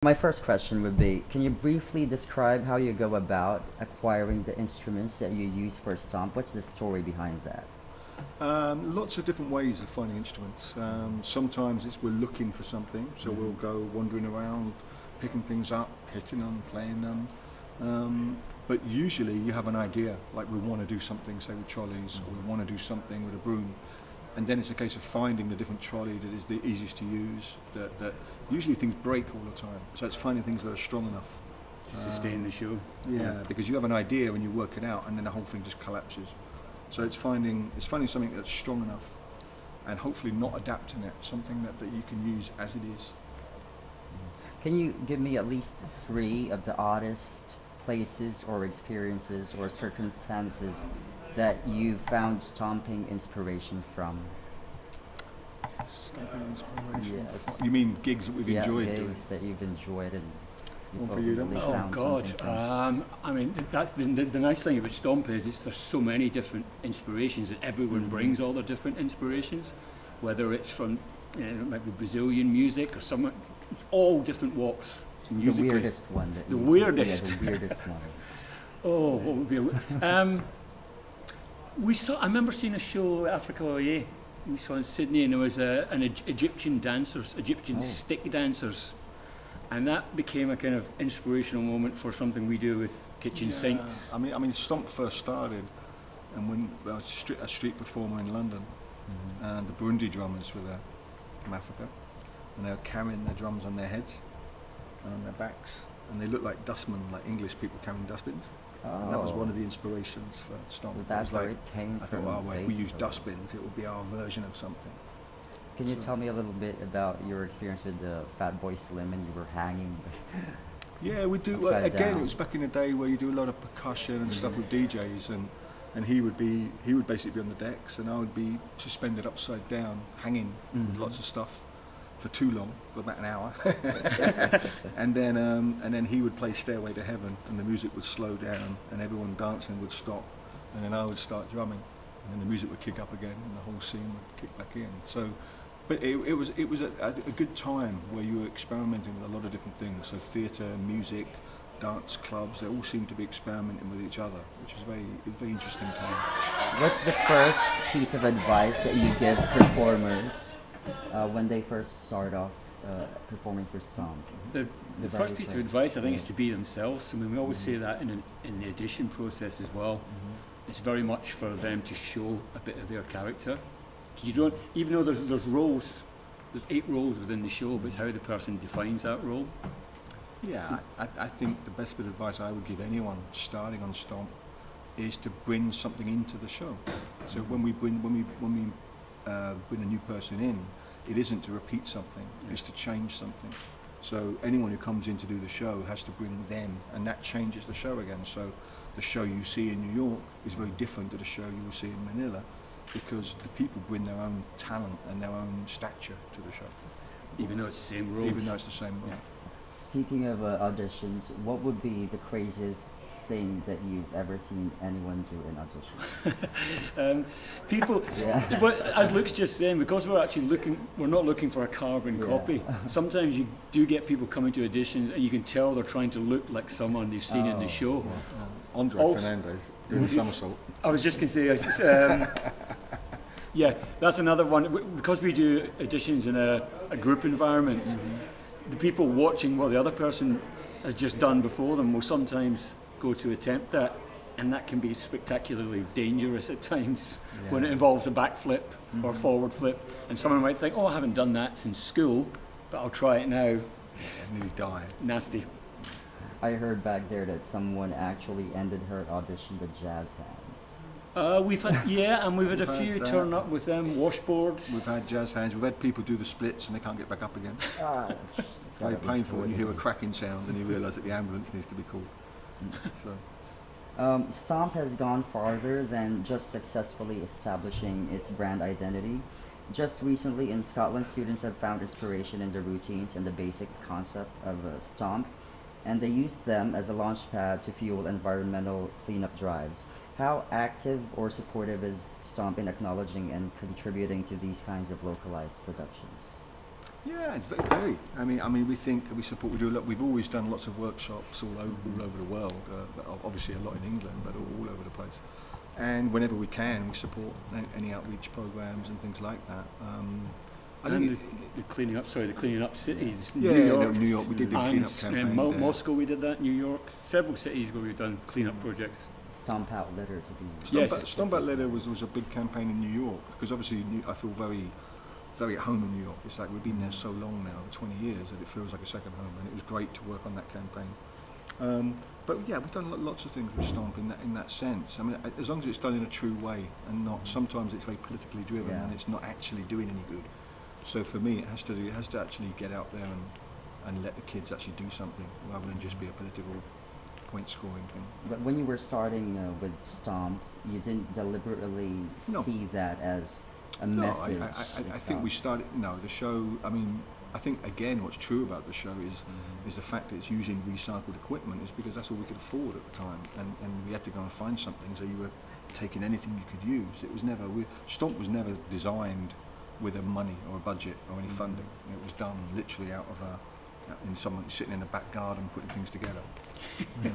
My first question would be, can you briefly describe how you go about acquiring the instruments that you use for Stomp? What's the story behind that? Lots of different ways of finding instruments. Sometimes it's we're looking for something, so we'll go wandering around, picking things up, hitting them, playing them. But usually you have an idea, like we want to do something, say with trolleys, or we want to do something with a broom. And then it's a case of finding the different trolley that is the easiest to use. That usually things break all the time, so it's finding things that are strong enough to sustain the show. Yeah, because you have an idea when you work it out, and then the whole thing just collapses. So it's finding something that's strong enough, and hopefully not adapting it, something that you can use as it is. Can you give me at least three of the oddest places or experiences or circumstances that you found stomping inspiration from? Stomping inspiration. Yes. You mean gigs that we've enjoyed gigs doing? that you've enjoyed and One for you, then? Oh God! I mean, that's the nice thing about Stomp is there's so many different inspirations that everyone brings all their different inspirations, whether it's from it might be Brazilian music or someone, all different walks musically. The weirdest one. The weirdest. Yeah, the weirdest one. Oh, what would be I remember seeing a show at Africa Oye. We saw in Sydney, and there was an Egyptian stick dancers. And that became a kind of inspirational moment for something we do with kitchen sinks. I mean, Stomp first started, and when I was a street performer in London, and the Burundi drummers were there from Africa, and they were carrying their drums on their heads and on their backs, and they looked like dustmen, like English people carrying dustbins. And that was one of the inspirations for Stomp. So that's where it came from. I thought, well, if we use dustbins, it will be our version of something. Can you tell me a little bit about your experience with the Fatboy Slim and you were hanging? Yeah, we do. Well, again, it was back in the day where you do a lot of percussion and stuff with DJs, and he would basically be on the decks, and I would be suspended upside down, hanging with lots of stuff for too long, for about an hour, and then he would play Stairway to Heaven, and the music would slow down, and everyone dancing would stop, and then I would start drumming, and then the music would kick up again, and the whole scene would kick back in. So. But it was a good time where you were experimenting with a lot of different things. So theatre, music, dance clubs, they all seemed to be experimenting with each other, which was a very interesting time. What's the first piece of advice that you give performers when they first start off performing for Stomp? The first piece of advice, I think, is to be themselves. I mean, we always say that in the audition process as well. It's very much for them to show a bit of their character. You don't, even though there's roles, there's 8 roles within the show, but it's how the person defines that role. Yeah, I think the best bit of advice I would give anyone starting on Stomp is to bring something into the show. So when we bring a new person in, it isn't to repeat something; it's to change something. So anyone who comes in to do the show has to bring them, and that changes the show again. So the show you see in New York is very different to the show you will see in Manila, because the people bring their own talent and their own stature to the show. Even though it's the same role. Even though it's the same role. Speaking of auditions, what would be the craziest thing that you've ever seen anyone do in auditions? People, but as Luke's just saying, because we're not looking for a carbon copy. Sometimes you do get people coming to auditions and you can tell they're trying to look like someone they've seen in the show. Andre Fernandez doing a somersault. I was just going to say, yeah, that's another one. Because we do auditions in a group environment, the people watching what the other person has just done before them will sometimes go to attempt that, and that can be spectacularly dangerous at times when it involves a backflip or forward flip, and someone might think, oh, I haven't done that since school, but I'll try it now. And nearly die. Nasty. I heard back there that someone actually ended her audition with jazz hands. We've had a few turn up with them, washboards. We've had jazz hands, we've had people do the splits and they can't get back up again. It's very painful when you hear a cracking sound and you realise that the ambulance needs to be called. Stomp has gone farther than just successfully establishing its brand identity. Just recently in Scotland, students have found inspiration in the routines and the basic concept of Stomp, and they used them as a launchpad to fuel environmental cleanup drives. How active or supportive is Stomp in acknowledging and contributing to these kinds of localized productions? Yeah, it's very. I mean, we do a lot. We've always done lots of workshops all over the world. But obviously, a lot in England, but all over the place. And whenever we can, we support any outreach programs and things like that. And the cleaning up cities. Yeah, New York. We did the clean up campaign. Moscow, we did that. New York, several cities where we've done clean up projects. Stomp Out Litter to be. Stomp Out Litter was a big campaign in New York because obviously I feel very at home in New York. It's like we've been there so long now, 20 years, that it feels like a second home, and it was great to work on that campaign. But yeah, we've done lots of things with Stomp in that sense. I mean, as long as it's done in a true way and not. Sometimes it's very politically driven and it's not actually doing any good. So for me, it has to actually get out there and let the kids actually do something rather than just be a political point scoring thing. But when you were starting with Stomp, you didn't deliberately see that as a message. I think we started. No, the show. I mean, I think again, what's true about the show is the fact that it's using recycled equipment. Is because that's all we could afford at the time, and we had to go and find something. So you were taking anything you could use. It was never. Stomp was never designed with a money or a budget or any funding. It was done literally out of in someone sitting in the back garden putting things together,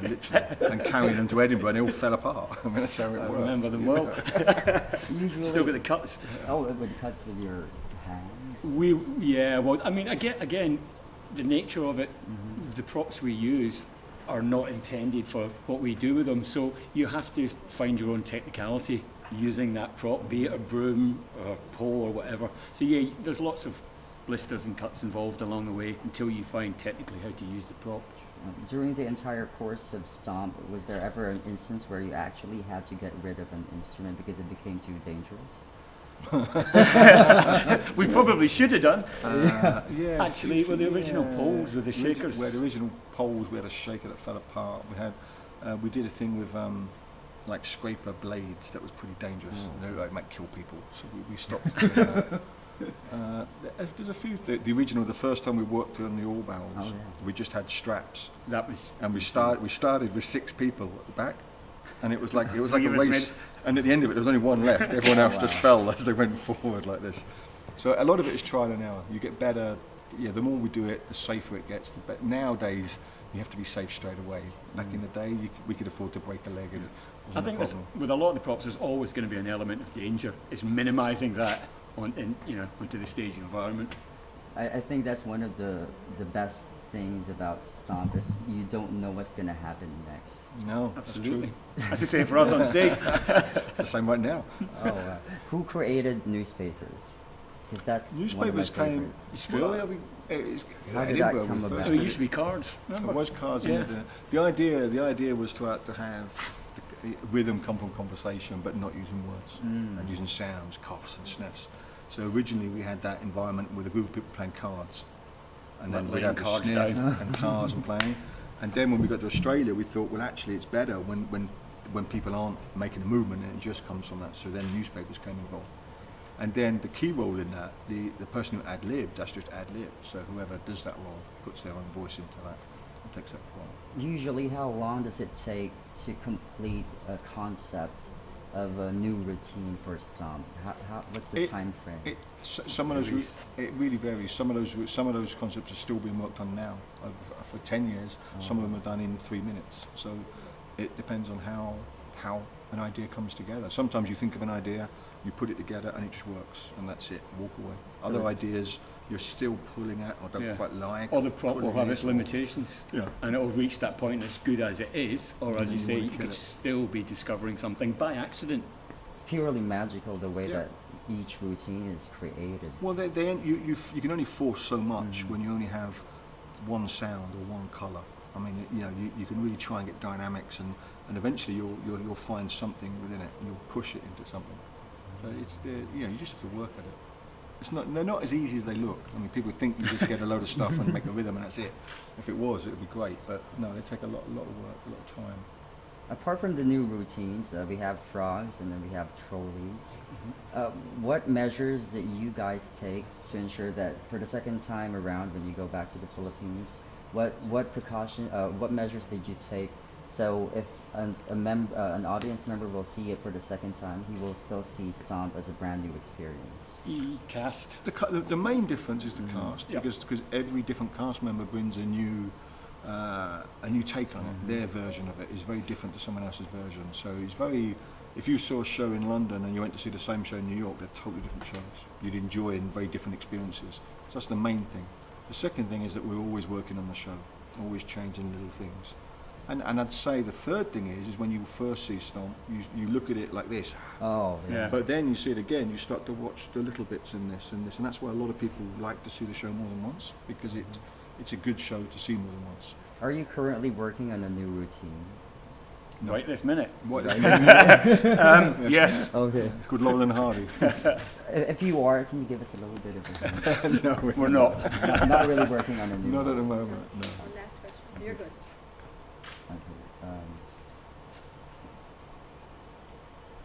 literally, and carrying them to Edinburgh, and they all fell apart. I mean, that's how it worked. I remember them well. Usually, still got the cuts. Oh, it would cuts with your hands. Well, I mean, again, the nature of it, the props we use are not intended for what we do with them. So you have to find your own technicality using that prop, be it a broom or a pole or whatever. So yeah, there's lots of blisters and cuts involved along the way until you find technically how to use the prop. During the entire course of Stomp, was there ever an instance where you actually had to get rid of an instrument because it became too dangerous? We probably should have done. Yeah, actually, with the original poles with the shakers. We had the original poles, we had a shaker that fell apart. We did a thing with like scraper blades that was pretty dangerous. Like might kill people, so we stopped doing that. There's a few things. The first time we worked on the all barrels, we just had straps. We started with 6 people at the back, and it was like a race. And at the end of it, there was only one left. Everyone else just fell as they went forward like this. So a lot of it is trial and error. You get better. Yeah, the more we do it, the safer it gets. But nowadays, you have to be safe straight away. Back in the day, we could afford to break a leg. And I think with a lot of the props, there's always going to be an element of danger. It's minimising that onto the stage environment. I think that's one of the best things about Stomp is you don't know what's going to happen next. No, absolutely. That's the same for us on stage. The same right now. Who created newspapers? Because that's newspapers came. Australia. How did that come about? It used to be cards. It was cards. Yeah. The idea was to have the rhythm come from conversation, but not using words and using sounds, coughs and sniffs. So originally we had that environment with a group of people playing cards, and then we'd have the sniff and cards and playing. And then when we got to Australia, we thought, well, actually, it's better when people aren't making a movement and it just comes from that. So then newspapers came involved. And then the key role in that, the person who ad-libbed, that's just ad-lib. So whoever does that role puts their own voice into that and takes that form. Usually, how long does it take to complete a concept of a new routine for Stomp? What's the time frame? It really varies. Some of those concepts are still being worked on now. For 10 years, some of them are done in 3 minutes. So it depends on how an idea comes together. Sometimes you think of an idea, you put it together, and it just works, and that's it. Walk away. Other ideas you're still pulling at or don't quite like. Or the prop will have its limitations, and it will reach that point as good as it is, or as you say, you could still be discovering something by accident. It's purely magical the way that each routine is created. Well, you can only force so much when you only have one sound or one colour. I mean, you can really try and get dynamics, and eventually you'll find something within it. You'll push it into something. So you just have to work at it. They're not as easy as they look. I mean, people think you just get a load of stuff and make a rhythm and that's it. If it was, it would be great. But no, they take a lot of work, a lot of time. Apart from the new routines, we have frogs and then we have trolleys. What measures that you guys take to ensure that for the second time around when you go back to the Philippines, what measures did you take So if an audience member will see it for the second time, he will still see Stomp as a brand new experience. Cast. The main difference is the cast, Yeah. because every different cast member brings a new take on it. Their version of it is very different to someone else's version. So it's very. If you saw a show in London and you went to see the same show in New York, they're totally different shows. You'd enjoy very different experiences. So that's the main thing. The second thing is that we're always working on the show, always changing little things. And I'd say the third thing is when you first see Stomp, you look at it like this. Oh, yeah. But then you see it again, you start to watch the little bits in this and this. And that's why a lot of people like to see the show more than once, because it's a good show to see more than once. Are you currently working on a new routine? No. Right this minute. What? Yes. Okay. It's called Laurel and Hardy. If you are, can you give us a little bit of a hint? No, We're not. Not really working on a new Not one. at the moment, no. Oh, last question. You're good. Okay.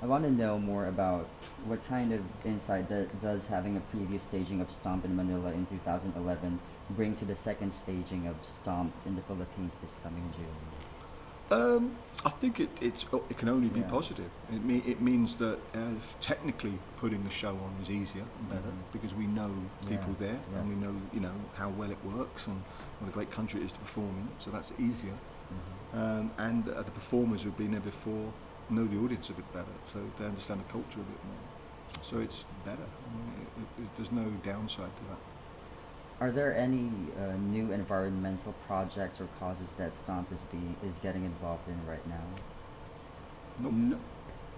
I want to know more about what kind of insight does having a previous staging of Stomp in Manila in 2011 bring to the second staging of Stomp in the Philippines this coming June? I think it can only be Yeah. positive. It means that technically putting the show on is easier and better because we know people there and we know how well it works and what a great country it is to perform in. So that's easier. And the performers who've been there before know the audience a bit better, so they understand the culture a bit more. So it's better. There's no downside to that. Are there any new environmental projects or causes that Stomp is getting involved in right now? No.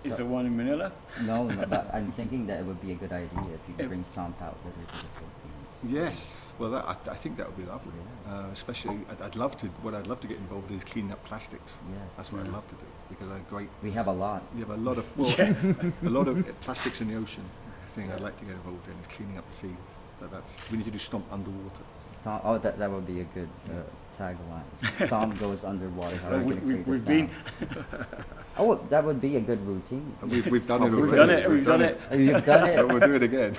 Is So- there one in Manila? No, but I'm thinking that it would be a good idea if you could bring Stomp out with it to the Philippines. Yes, well, I think that would be lovely. Yeah. Especially, I'd love to. What I'd love to get involved in is cleaning up plastics. Yes. That's what I'd love to do because I great. We have a lot. You have a lot of a lot of plastics in the ocean. That's the thing I'd like to get involved in is cleaning up the seas. But we need to do Stomp underwater. Stomp, that would be a good tagline. Stomp goes underwater. How are we gonna create We've a been. sound? Oh, well, that would be a good routine. And we've done it We've already. done it. We've done it. You've done it. But we'll do it again.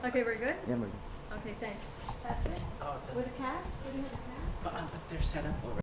Okay, we're good? Yeah, we're- Okay, thanks. Patrick? Oh, With a cast? What do you have a cast? but they're set up already.